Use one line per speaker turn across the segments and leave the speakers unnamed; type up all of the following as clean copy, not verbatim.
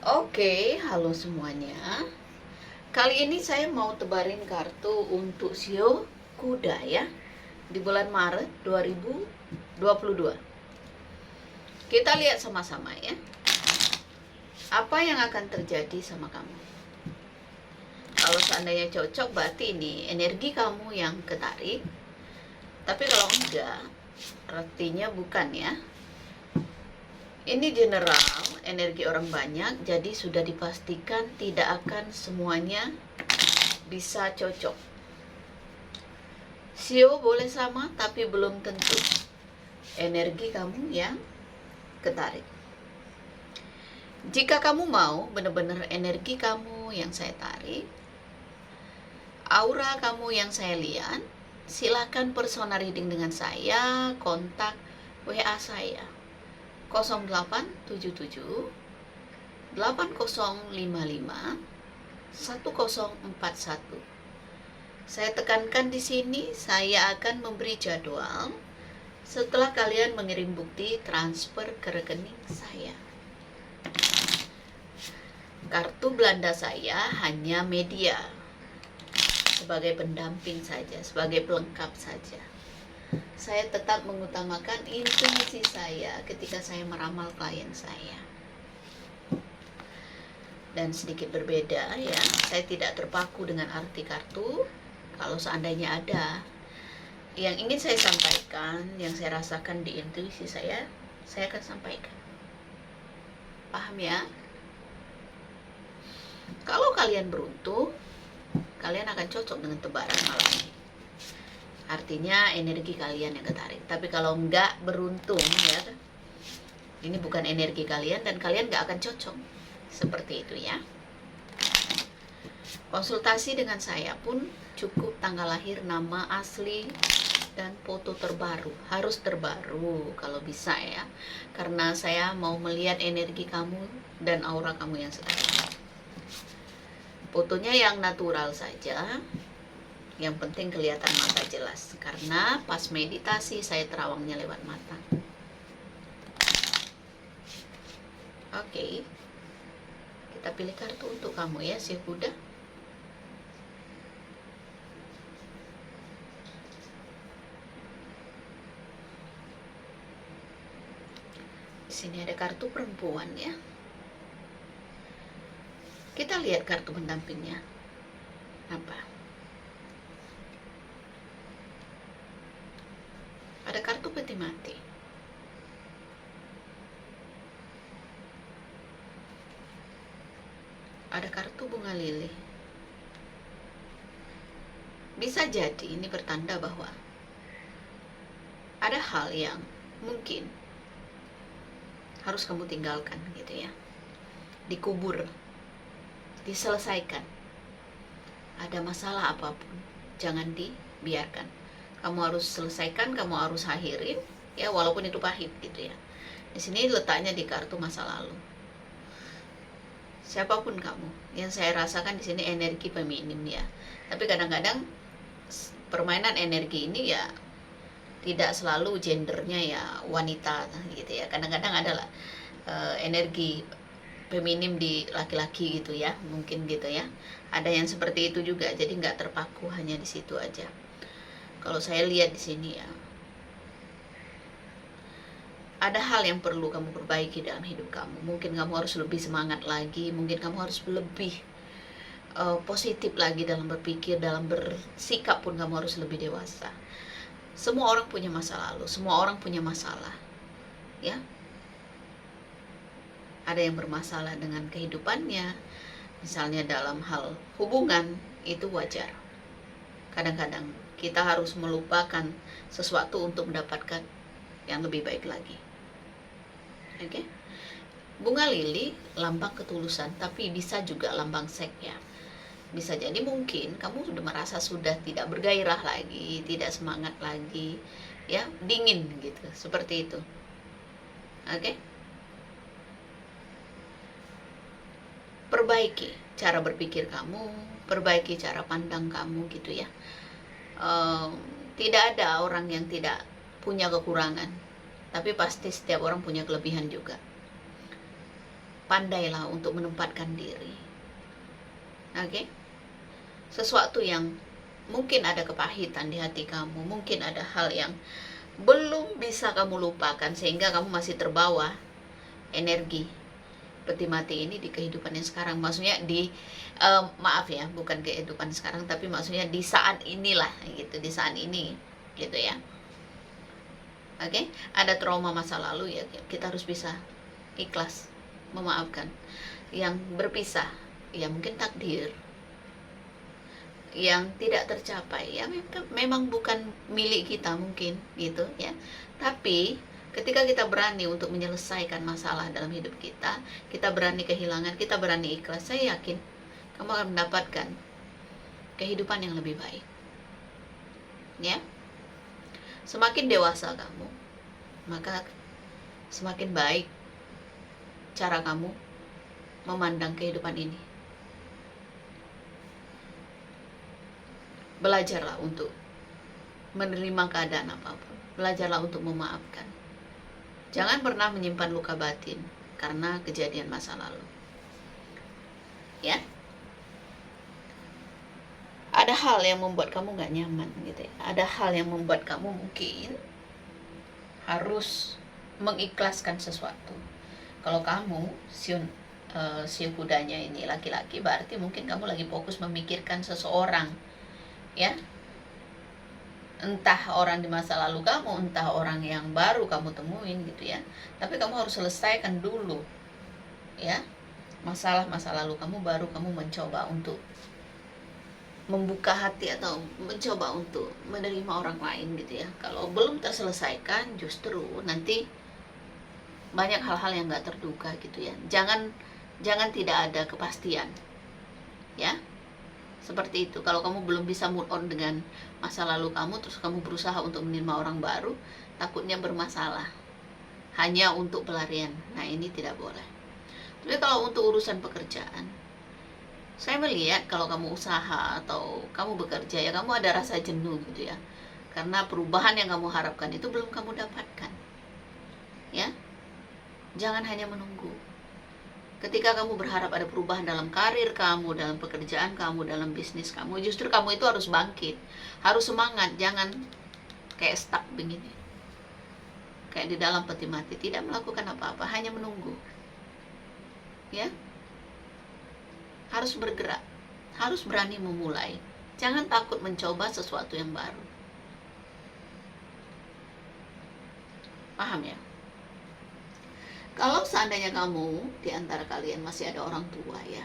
Oke, halo semuanya. Kali ini saya mau tebarin kartu untuk sio kuda ya. Di bulan Maret 2022. Kita lihat sama-sama ya. Apa yang akan terjadi sama kamu? Kalau seandainya cocok, berarti ini energi kamu yang ketarik. Tapi kalau enggak, artinya bukan ya. Ini general, energi orang banyak, jadi sudah dipastikan tidak akan semuanya bisa cocok. Sio boleh sama, tapi belum tentu energi kamu yang ketarik. Jika kamu mau benar-benar energi kamu yang saya tarik, aura kamu yang saya lihat, silakan personal reading dengan saya, kontak WA saya 0877 8055 1041. Saya tekankan di sini, saya akan memberi jadwal setelah kalian mengirim bukti transfer ke rekening saya. Kartu Belanda saya hanya media, sebagai pendamping saja, sebagai pelengkap saja. Saya tetap mengutamakan intuisi saya ketika saya meramal klien saya. Dan sedikit berbeda ya, saya tidak terpaku dengan arti kartu. Kalau seandainya ada yang ingin saya sampaikan, yang saya rasakan di intuisi saya akan sampaikan. Paham ya? Kalau kalian beruntung, kalian akan cocok dengan tebaran malam ini. Artinya energi kalian yang ketarik. Tapi kalau enggak beruntung ya, ini bukan energi kalian dan kalian enggak akan cocok. Seperti itu ya. Konsultasi dengan saya pun cukup tanggal lahir, nama asli, dan foto terbaru. Harus terbaru kalau bisa ya. Karena saya mau melihat energi kamu dan aura kamu yang sekarang. Fotonya yang natural saja. Yang penting kelihatan mata jelas. Karena pas meditasi saya terawangnya lewat mata. Oke. Kita pilih kartu untuk kamu ya, si kuda. Di sini ada kartu perempuan ya. Kita lihat kartu pendampingnya. Apa? Ada kartu peti mati. Ada kartu bunga lili. Bisa jadi ini pertanda bahwa ada hal yang mungkin harus kamu tinggalkan gitu ya. Dikubur, diselesaikan. Ada masalah apapun, jangan dibiarkan. Kamu harus selesaikan, kamu harus akhirin ya, walaupun itu pahit gitu ya. Di sini letaknya di kartu masa lalu. Siapapun kamu, yang saya rasakan di sini energi feminim ya. Tapi kadang-kadang permainan energi ini ya tidak selalu gendernya ya wanita gitu ya. Kadang-kadang adalah energi feminim di laki-laki gitu ya, mungkin gitu ya. Ada yang seperti itu juga, jadi nggak terpaku hanya di situ aja. Kalau saya lihat di sini ya, ada hal yang perlu kamu perbaiki dalam hidup kamu. Mungkin kamu harus lebih semangat lagi, mungkin kamu harus lebih positif lagi dalam berpikir, dalam bersikap pun kamu harus lebih dewasa. Semua orang punya masa lalu, semua orang punya masalah ya. Ada yang bermasalah dengan kehidupannya, misalnya dalam hal hubungan, itu wajar. Kadang-kadang kita harus melupakan sesuatu untuk mendapatkan yang lebih baik lagi. Oke? Bunga lili lambang ketulusan, tapi bisa juga lambang seks ya. Bisa jadi mungkin kamu sudah merasa sudah tidak bergairah lagi, tidak semangat lagi, ya, dingin gitu, seperti itu. Oke? Perbaiki cara berpikir kamu, perbaiki cara pandang kamu gitu ya. Tidak ada orang yang tidak punya kekurangan, tapi pasti setiap orang punya kelebihan juga. pandailah untuk menempatkan diri. Oke? Sesuatu yang mungkin ada kepahitan di hati kamu, mungkin ada hal yang belum bisa kamu lupakan sehingga kamu masih terbawa energi peti mati ini di kehidupan yang sekarang. Maksudnya di maaf ya, bukan kehidupan sekarang, tapi maksudnya di saat inilah gitu, di saat ini gitu ya. Oke, ada trauma masa lalu ya, kita harus bisa ikhlas memaafkan. Yang berpisah ya mungkin takdir yang tidak tercapai ya memang bukan milik kita mungkin gitu ya. Tapi ketika kita berani untuk menyelesaikan masalah dalam hidup kita, kita berani kehilangan, kita berani ikhlas, saya yakin kamu akan mendapatkan kehidupan yang lebih baik. Ya. Semakin dewasa kamu, maka semakin baik cara kamu memandang kehidupan ini. Belajarlah untuk menerima keadaan apapun. Belajarlah untuk memaafkan. Jangan pernah menyimpan luka batin karena kejadian masa lalu. Ya. Ada hal yang membuat kamu gak nyaman gitu ya. Ada hal yang membuat kamu mungkin harus mengikhlaskan sesuatu. Kalau kamu si kudanya ini laki-laki, berarti mungkin kamu lagi fokus memikirkan seseorang, ya. Entah orang di masa lalu kamu, entah orang yang baru kamu temuin gitu ya. Tapi kamu harus selesaikan dulu, ya, masalah masa lalu kamu, baru kamu mencoba untuk membuka hati atau mencoba untuk menerima orang lain gitu ya. Kalau belum terselesaikan, justru nanti banyak hal-hal yang nggak terduga gitu ya. Jangan tidak ada kepastian, ya. Seperti itu. Kalau kamu belum bisa move on dengan masa lalu kamu, terus kamu berusaha untuk menerima orang baru, takutnya bermasalah hanya untuk pelarian. Nah, ini tidak boleh. Tapi kalau untuk urusan pekerjaan, saya melihat kalau kamu usaha atau kamu bekerja ya, kamu ada rasa jenuh gitu ya. Karena perubahan yang kamu harapkan itu belum kamu dapatkan. Ya. Jangan hanya menunggu. Ketika kamu berharap ada perubahan dalam karir kamu, dalam pekerjaan kamu, dalam bisnis kamu, justru kamu itu harus bangkit, harus semangat, jangan kayak stuck begini. Kayak di dalam peti mati, tidak melakukan apa-apa, hanya menunggu. Ya. Harus bergerak, harus berani memulai. Jangan takut mencoba sesuatu yang baru. Paham ya? Kalau seandainya kamu di antara kalian masih ada orang tua ya,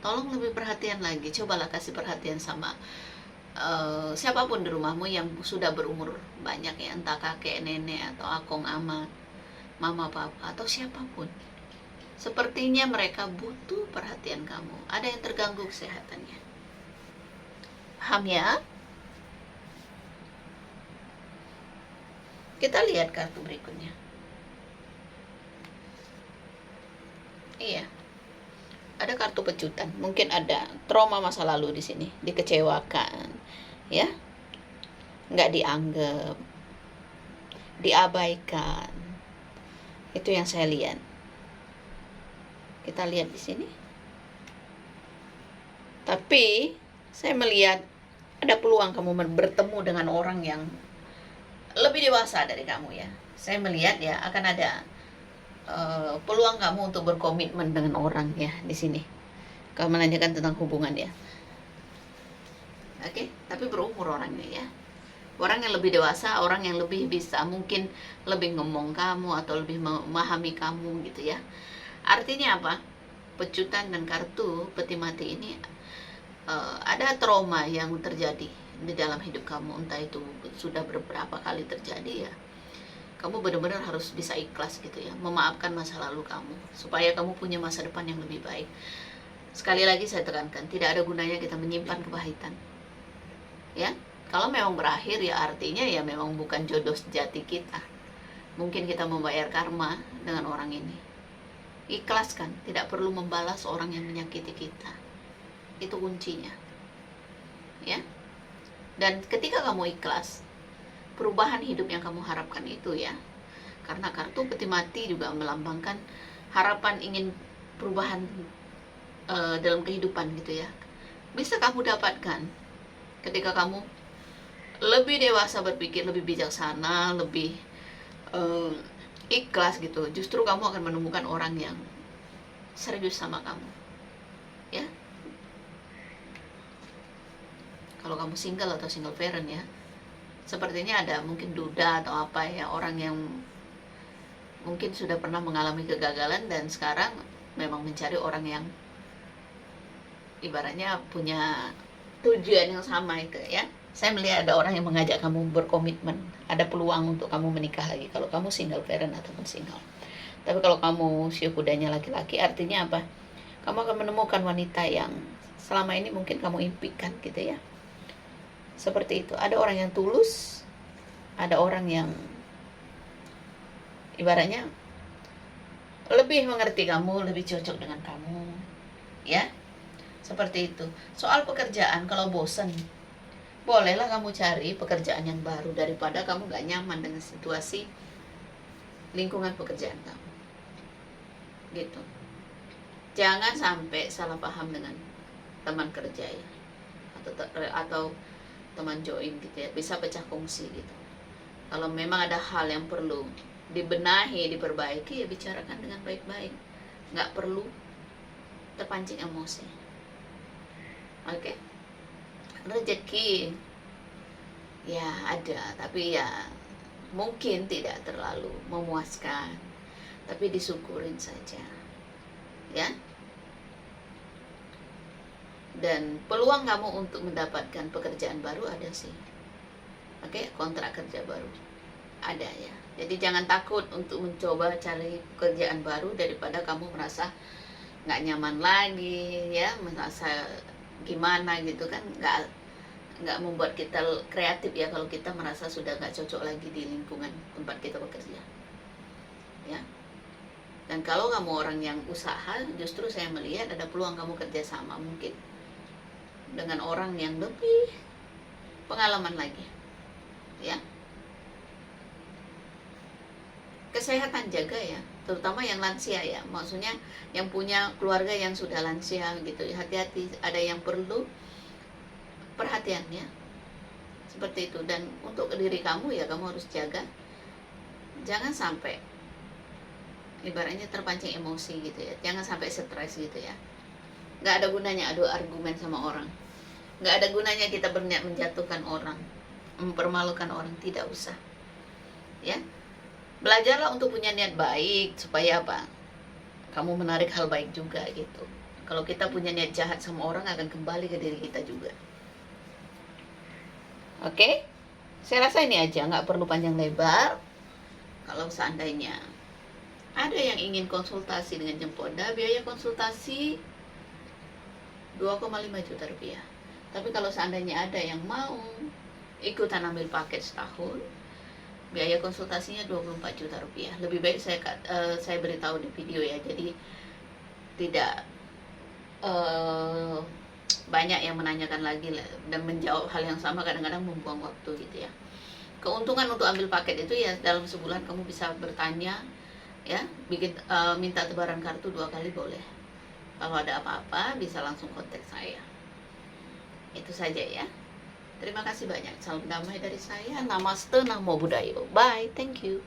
tolong lebih perhatian lagi. Cobalah kasih perhatian sama siapapun di rumahmu yang sudah berumur banyak ya, entah kakek, nenek, atau akong, ama, mama, papa, atau siapapun. Sepertinya mereka butuh perhatian kamu. Ada yang terganggu kesehatannya. Paham ya? Kita lihat kartu berikutnya. Iya. Ada kartu pecutan. Mungkin ada trauma masa lalu di sini, dikecewakan, ya. Nggak dianggap, diabaikan. Itu yang saya lihat. Kita lihat di sini. Tapi saya melihat ada peluang kamu bertemu dengan orang yang lebih dewasa dari kamu ya. Saya melihat ya akan ada peluang kamu untuk berkomitmen dengan orang ya di sini. Kamu menanyakan tentang hubungan ya. Oke, tapi berumur orangnya ya. Orang yang lebih dewasa, orang yang lebih bisa, mungkin lebih ngomong kamu atau lebih memahami kamu gitu ya. Artinya apa? Pecutan dan kartu peti mati ini ada trauma yang terjadi di dalam hidup kamu, entah itu sudah beberapa kali terjadi ya. Kamu benar-benar harus bisa ikhlas gitu ya, memaafkan masa lalu kamu supaya kamu punya masa depan yang lebih baik. Sekali lagi saya tekankan, tidak ada gunanya kita menyimpan kepahitan. Ya, kalau memang berakhir ya artinya ya memang bukan jodoh sejati kita. Mungkin kita membayar karma dengan orang ini. Ikhlaskan, tidak perlu membalas orang yang menyakiti kita. Itu kuncinya. Ya. Dan ketika kamu ikhlas, perubahan hidup yang kamu harapkan itu ya. Karena kartu peti mati juga melambangkan harapan ingin perubahan dalam kehidupan gitu ya, bisa kamu dapatkan ketika kamu lebih dewasa berpikir, lebih bijaksana, lebih ikhlas gitu. Justru kamu akan menemukan orang yang serius sama kamu, ya. Kalau kamu single atau single parent ya, sepertinya ada mungkin duda atau apa ya, orang yang mungkin sudah pernah mengalami kegagalan dan sekarang memang mencari orang yang ibaratnya punya tujuan yang sama itu ya. Saya melihat ada orang yang mengajak kamu berkomitmen, ada peluang untuk kamu menikah lagi kalau kamu single parent ataupun single. Tapi kalau kamu sio kudanya laki-laki, artinya apa? Kamu akan menemukan wanita yang selama ini mungkin kamu impikan gitu ya. Seperti itu. Ada orang yang tulus, ada orang yang ibaratnya lebih mengerti kamu, lebih cocok dengan kamu, ya. Seperti itu. Soal pekerjaan, kalau bosan, bolehlah kamu cari pekerjaan yang baru daripada kamu gak nyaman dengan situasi lingkungan pekerjaan kamu. Gitu. Jangan sampai salah paham dengan teman kerja ya, atau teman join gitu ya, bisa pecah kongsi gitu. Kalau memang ada hal yang perlu dibenahi, diperbaiki, ya bicarakan dengan baik-baik. Nggak perlu terpancing emosi. Oke? Rezeki ya ada, tapi ya mungkin tidak terlalu memuaskan, tapi disyukurin saja, ya. Dan peluang kamu untuk mendapatkan pekerjaan baru ada sih. Oke, kontrak kerja baru ada ya. Jadi jangan takut untuk mencoba cari pekerjaan baru daripada kamu merasa nggak nyaman lagi ya, merasa gimana gitu kan, nggak membuat kita kreatif ya kalau kita merasa sudah nggak cocok lagi di lingkungan tempat kita bekerja, ya. Dan kalau kamu orang yang usaha, justru saya melihat ada peluang kamu kerjasama mungkin dengan orang yang lebih pengalaman lagi, ya. Kesehatan jaga ya, terutama yang lansia ya, maksudnya yang punya keluarga yang sudah lansia gitu ya, hati-hati, ada yang perlu perhatian ya, seperti itu. Dan untuk diri kamu ya, kamu harus jaga, jangan sampai ibaratnya terpancing emosi gitu ya, jangan sampai stres gitu ya. Nggak ada gunanya adu argumen sama orang, nggak ada gunanya kita berniat menjatuhkan orang, mempermalukan orang, tidak usah ya. Belajarlah untuk punya niat baik, supaya apa? Kamu menarik hal baik juga gitu. Kalau kita punya niat jahat sama orang, akan kembali ke diri kita juga. Oke? Saya rasa ini aja, nggak perlu panjang lebar. Kalau seandainya ada yang ingin konsultasi dengan Jempoda, biaya konsultasi 2,5 juta rupiah. Tapi kalau seandainya ada yang mau ikutan ambil paket setahun, biaya konsultasinya 24 juta rupiah. Lebih baik saya beritahu di video ya, jadi tidak banyak yang menanyakan lagi dan menjawab hal yang sama, kadang-kadang membuang waktu gitu ya. Keuntungan untuk ambil paket itu ya, dalam sebulan kamu bisa bertanya ya, bikin minta tebaran kartu 2 kali boleh. Kalau ada apa-apa bisa langsung kontak saya. Itu saja ya. Terima kasih banyak. Salam damai dari saya. Namaste, Namo Buddhaya. Bye. Thank you.